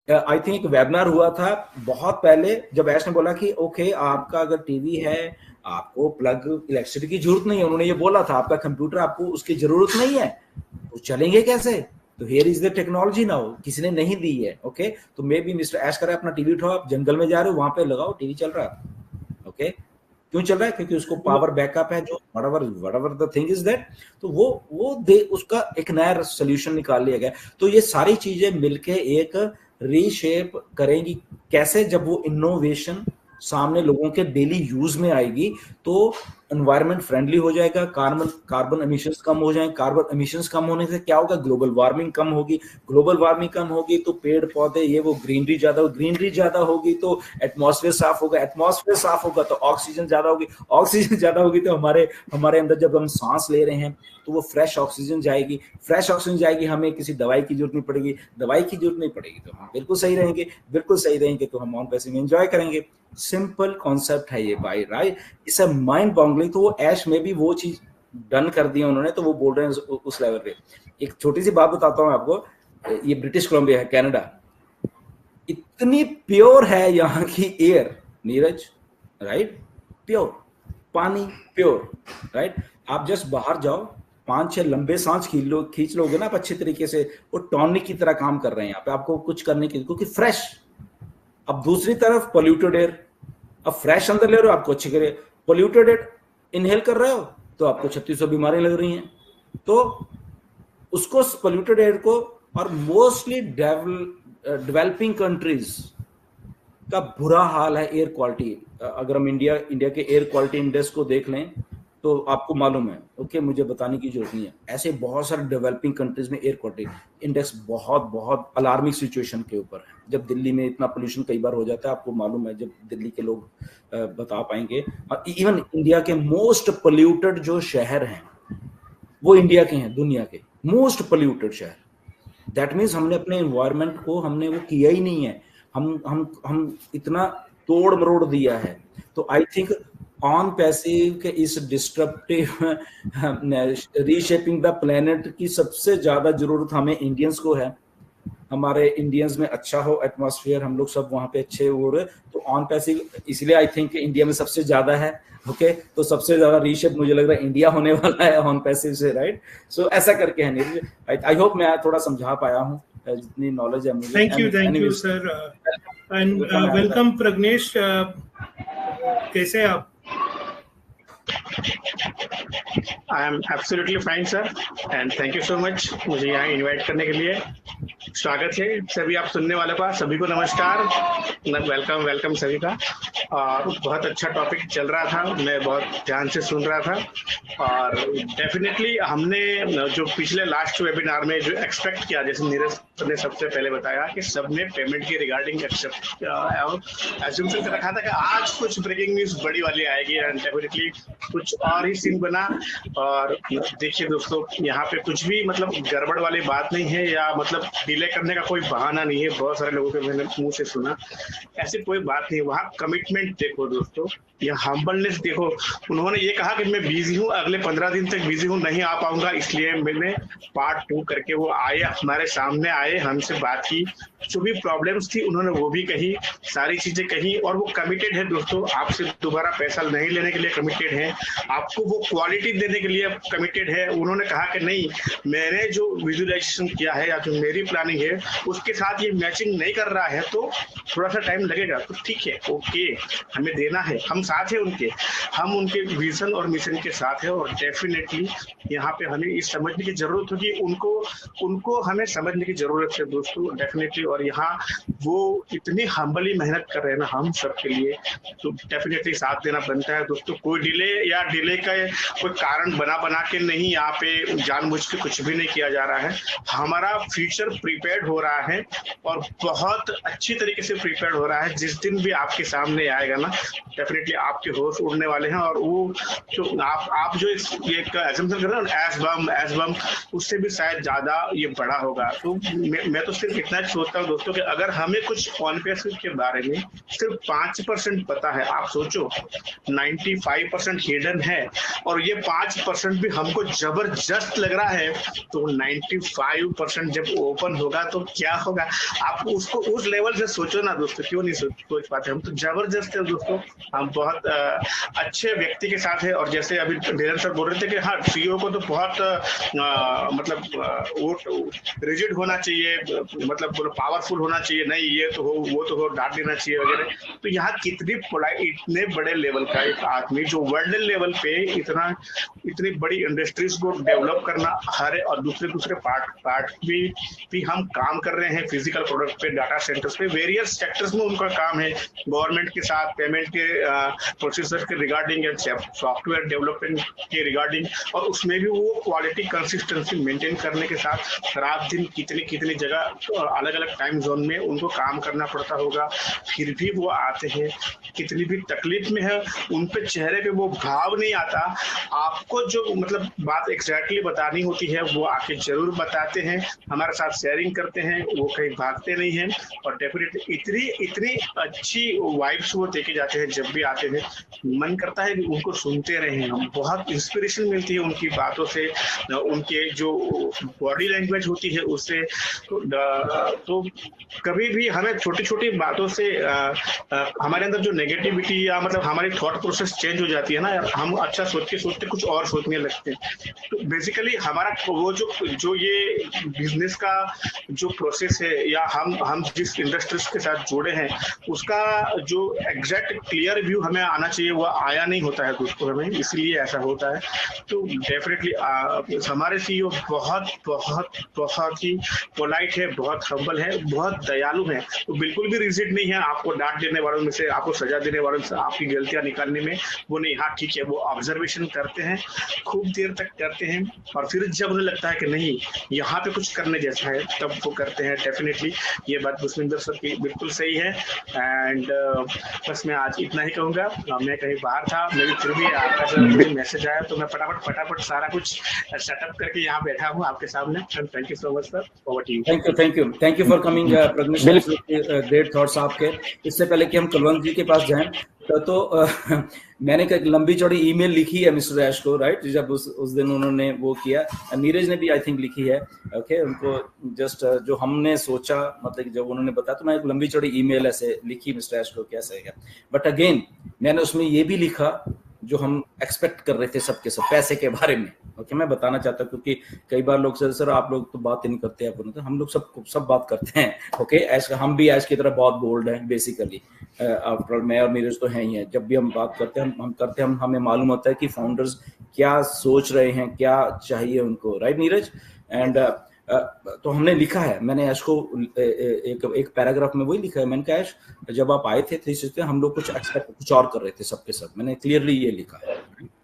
I think एक webinar हुआ था बहुत पहले, जब ऐश ने बोला कि ओके आपका अगर टीवी है, आपको प्लग इलेक्ट्रिसिटी की जरूरत नहीं है, उन्होंने ये बोला था आपका कंप्यूटर आपको उसकी जरूरत नहीं है, तो चलेंगे कैसे? तो here is the technology now, किसी ने नहीं दी है। ओके, तो मे बी मिस्टर ऐश करे अपना टीवी उठाओ, आप जंगल में जा रहे हो, वहां पे लगाओ, टीवी चल रहा है। ओके, क्यों चल रहा है? क्योंकि उसको पावर बैकअप है, जो whatever the thing is that, तो वो दे उसका एक नया सोल्यूशन निकाल लिया गया। तो ये सारी चीजें मिलके एक रीशेप करेंगी। कैसे? जब वो इनोवेशन सामने लोगों के डेली यूज में आएगी, तो एनवायरमेंट फ्रेंडली हो जाएगा, कार्बन कार्बन एमिशंस कम हो जाएंगे। कार्बन एमिशंस कम होने से क्या होगा? ग्लोबल वार्मिंग कम होगी। ग्लोबल वार्मिंग कम होगी तो पेड़ पौधे ये वो ग्रीनरी ज्यादा होगी तो एटमॉस्फेयर साफ होगा, एटमॉस्फेयर साफ होगा तो ऑक्सीजन ज्यादा होगी, ऑक्सीजन ज्यादा होगी तो हमारे हमारे अंदर जब हम सांस ले रहे हैं तो वो फ्रेश ऑक्सीजन जाएगी, फ्रेश ऑक्सीजन जाएगी, हमें किसी दवाई की जरूरत नहीं पड़ेगी, दवाई की जरूरत नहीं पड़ेगी तो हम बिल्कुल सही रहेंगे, बिल्कुल सही रहेंगे तो हम ऑन पैसे में एंजॉय करेंगे। सिंपल कॉन्सेप्ट है ये भाई, right? It's a mind boggling. तो वो ऐश में भी वो चीज डन कर दिया उन्होंने, तो वो बोल रहे हैं उस लेवल पे। एक छोटी सी बात बताता हूँ आपको, ये ब्रिटिश कोलंबिया है, कनाडा, इतनी प्योर है यहाँ की एयर, नीरज, राइट? प्योर पानी, प्योर, राइट? आप जस्ट बाहर जाओ, 5-6 लंबे सांस खींच लोगे ना आप अच्छे तरीके से, वो टॉनिक की तरह काम कर रहे हैं यहाँ पे, आपको कुछ करने की, क्योंकि फ्रेश। अब दूसरी तरफ पोल्यूटेड एयर, अब फ्रेश अंदर ले रहे हो, आपको अच्छी करे, पोल्यूटेड एयर इनहेल कर रहे हो तो आपको 3600 बीमारियां लग रही हैं। तो उसको, पोल्यूटेड एयर को, और मोस्टली डेवलपिंग कंट्रीज का बुरा हाल है एयर क्वालिटी। अगर हम इंडिया के एयर क्वालिटी इंडेक्स को देख लें तो आपको मालूम है, ओके, मुझे बताने की जरूरत नहीं है, ऐसे बहुत सारे डेवलपिंग कंट्रीज में एयर क्वालिटी इंडेक्स बहुत बहुत अलार्मिंग सिचुएशन के ऊपर है। जब दिल्ली में इतना पोल्यूशन कई बार हो जाता है, आपको मालूम है, जब दिल्ली के लोग बता पाएंगे। और इवन इंडिया के मोस्ट पोल्यूटेड जो शहर हैं वो इंडिया के हैं, दुनिया के मोस्ट पोल्यूटेड शहर। दैट मीन्स हमने अपने एनवायरनमेंट को हमने वो किया ही नहीं है, हम इतना तोड़ मरोड़ दिया है। तो आई थिंक ऑन पैसिव के इस डिस्ट्रप्टिव रीशेपिंग द प्लेनेट की सबसे ज्यादा जरूरत हमें इंडियंस को है। हमारे इंडियंस में अच्छा हो एटमॉस्फेयर, हम लोग सब वहां पे अच्छे हो रहे, तो ऑन पैसिव इसलिए आई थिंक इंडिया में सबसे ज्यादा है। ओके, तो सबसे ज्यादा रीशेप मुझे लग रहा है इंडिया होने वाला है ऑन पैसिव से, राइट? सो ऐसा करके है नहीं, आई होप मैं थोड़ा समझा पाया हूँ जितनी नॉलेज है मुझे। Thank you sir, and welcome Pradnyesh, कैसे हैं आप? I am absolutely fine sir, and thank you so much मुझे यहाँ इनवाइट करने के लिए। स्वागत है सभी आप सुनने वालों का, सभी को नमस्कार, वेलकम सभी का। और बहुत अच्छा टॉपिक चल रहा था, मैं बहुत ध्यान से सुन रहा था। और डेफिनेटली हमने जो पिछले लास्ट वेबिनार में जो एक्सपेक्ट किया, जैसे नीरज ने सबसे पहले बताया कि सबने पेमेंट के रिगार्डिंग एक्सेप्ट एज्यूम्शन कर रखा था कि आज कुछ ब्रेकिंग न्यूज बड़ी वाली आएगी, एंड डेफिनेटली कुछ और ही सीन बना। और देखिए दोस्तों, यहाँ पे कुछ भी मतलब गड़बड़ वाली बात नहीं है, या मतलब डिले करने का कोई बहाना नहीं है। बहुत सारे लोगों के मैंने मुंह से सुना, ऐसी कोई बात नहीं। वहाँ कमिटमेंट देखो दोस्तों, या हम्बलनेस देखो। उन्होंने ये कहा कि मैं बिजी हूँ, अगले 15 दिन तक बिजी हूँ, नहीं आ पाऊंगा, इसलिए मैंने पार्ट 2 करके वो आए, हमारे सामने आए, हमसे बात की, जो भी प्रॉब्लम्स थी उन्होंने वो भी कही, सारी चीजें कही। और वो कमिटेड है दोस्तों, आपसे दोबारा पैसा नहीं लेने के लिए कमिटेड है, आपको वो क्वालिटी देने के लिए कमिटेड है। उन्होंने कहा कि नहीं, मैंने जो विजुअलाइजेशन किया है या जो मेरी प्लानिंग है उसके साथ ये मैचिंग नहीं कर रहा है, तो थोड़ा सा टाइम लगेगा, तो ठीक है, ओके, हमें देना है, हम साथ हैं उनके, हम उनके विजन और मिशन के साथ हैं। और डेफिनेटली यहाँ पे हमें इस समझने की जरूरत होगी, उनको हमें समझने की जरूरत है दोस्तों, डेफिनेटली। और यहाँ वो इतनी हम्बली मेहनत कर रहे हैं ना हम सब के लिए, तो डेफिनेटली साथ देना बनता है दोस्तों। कोई डिले का कोई कारण बना के नहीं, यहाँ पे जानबूझ के कुछ भी नहीं किया जा रहा है। हमारा फ्यूचर प्रिपेयर्ड हो रहा है, और बहुत अच्छी तरीके से प्रिपेयर्ड हो रहा है। जिस दिन भी आपके सामने आएगा ना, डेफिनेटली आपके होश उड़ने वाले हैं। और वो जो आप जो एक एजम्पशन कर रहे हो एस बम, उससे भी शायद ज्यादा ये बड़ा होगा। तो मैं तो सिर्फ इतना सोचता हूँ दोस्तों कि अगर हमें कुछ कॉन्फिडेंस के बारे में सिर्फ 5% पता है, आप सोचो 95% हिडन है और ये 5% भी हमको जबरदस्त लग रहा है, तो 95% जब ओपन होगा तो क्या होगा? आप उसको उस लेवल से सोचो ना दोस्तों, क्यों नहीं सोच पाते? हम तो जबरदस्त है दोस्तों, हम बहुत अच्छे व्यक्ति के साथ है। और जैसे अभी धीरेन्द्र सर बोल रहे थे कि हाँ, सीईओ को तो बहुत मतलब वो रिजिड होना चाहिए, मतलब पावरफुल होना चाहिए, नहीं ये तो हो वो तो हो, डांट देना चाहिए वगैरह। तो यहाँ कितनी पोलाइट, इतने बड़े लेवल का एक आदमी जो वर्ल्ड लेवल पे इतनी बड़ी इंडस्ट्रीज को डेवलप करना, हर और दूसरे पार्ट भी हम काम कर रहे हैं, फिजिकल प्रोडक्ट पे, डाटा सेंटर्स पे, वेरियस सेक्टर्स में उनका काम है, गवर्नमेंट के साथ पेमेंट के प्रोसेसर के रिगार्डिंग, सॉफ्टवेयर डेवलपमेंट के रिगार्डिंग, और उसमें भी वो क्वालिटी कंसिस्टेंसी मेंटेन करने के साथ रात दिन कितनी जगह अलग अलग टाइम जोन में उनको काम करना पड़ता होगा, फिर भी वो आते हैं, कितनी भी तकलीफ में है उन पे चेहरे पे वो भाव नहीं आता। आपको जो मतलब बात एग्जैक्टली बतानी होती है वो आके जरूर बताते हैं, हमारे साथ शेयरिंग करते हैं, वो कहीं भागते नहीं हैं, और डेफिनेटली इतनी अच्छी वाइब्स वो देके जाते हैं, जब भी आते हैं मन करता है कि उनको सुनते रहें हम, बहुत इंस्पिरेशन मिलती है उनकी बातों से, उनके जो बॉडी लैंग्वेज होती है उससे। तो कभी भी हमें छोटी छोटी बातों से हमारे अंदर जो नेगेटिविटी या मतलब हमारी थॉट प्रोसेस चेंज हो जाती है ना, हम अच्छा सोचते कुछ और सोचने लगते हैं। तो बेसिकली हमारा वो जो ये बिजनेस का जो प्रोसेस है, या हम जिस इंडस्ट्रीज के साथ जुड़े हैं उसका जो एग्जैक्ट क्लियर व्यू हमें आना चाहिए, वो आया नहीं होता है दोस्तों हमें, इसलिए ऐसा होता है। तो डेफिनेटली हमारे सीईओ बहुत बहुत बहुत ही पोलाइट है, बहुत हम्बल है, बहुत दयालु है, तो बिल्कुल भी रिजिड नहीं है आपको डांट देने वालों में से, आपको सजा देने वालों से, आपकी गलतियां निकालने में वो नहीं, हाँ ठीक है, वो ऑब्जर्वेशन करते हैं, खूब देर तक करते हैं, और फिर जब उन्हें लगता है कि नहीं यहाँ पे कुछ करने जैसा है तब वो करते हैं। डेफिनेटली ये बात पुष्पिंदर सर की बिल्कुल सही है। एंड बस मैं आज इतना ही कहूंगा, मैं कहीं बाहर था, मेरी फिर भी आपका जब मुझे मैसेज आया तो मैं फटाफट सारा कुछ सेटअप करके यहाँ बैठा हूँ आपके सामने। Thank you so much sir, over to you. Thank you for coming Pragnesh, great thoughts आपके। इससे पहले कि हम कुलवंत जी के पास जाएं, तो मैंने एक लंबी चौड़ी ईमेल लिखी है मिस्टर ऐश को, राइट, जब उस दिन उन्होंने वो किया, नीरज ने भी आई थिंक लिखी है, ओके, उनको जस्ट जो हमने सोचा, मतलब जब उन्होंने बताया तो मैं एक लंबी चौड़ी ईमेल ऐसे लिखी मिस्टर ऐश को कैसे है। बट अगेन मैंने उसमें ये भी लिखा जो हम एक्सपेक्ट कर रहे थे सबके सब, पैसे के बारे में। ओके, मैं बताना चाहता हूँ क्योंकि कई बार लोग सर आप लोग तो बात ही नहीं करते, आप तो हम लोग सब बात करते हैं। ओके, ऐसा हम भी ऐश की तरह बहुत बोल्ड हैं बेसिकली, आफ्टर मैं और नीरज तो हैं ही है, जब भी हम बात करते हैं हम करते हैं, हमें मालूम होता है कि फाउंडर्स क्या सोच रहे हैं, क्या चाहिए उनको, राइट नीरज। एंड तो हमने लिखा है, मैंने ऐश को एक पैराग्राफ में वही लिखा है, मैंने कहा ऐश जब आप आए थे 360 हम लोग कुछ एक्सपेक्ट कुछ और कर रहे थे सबके सब, मैंने क्लियरली ये लिखा है।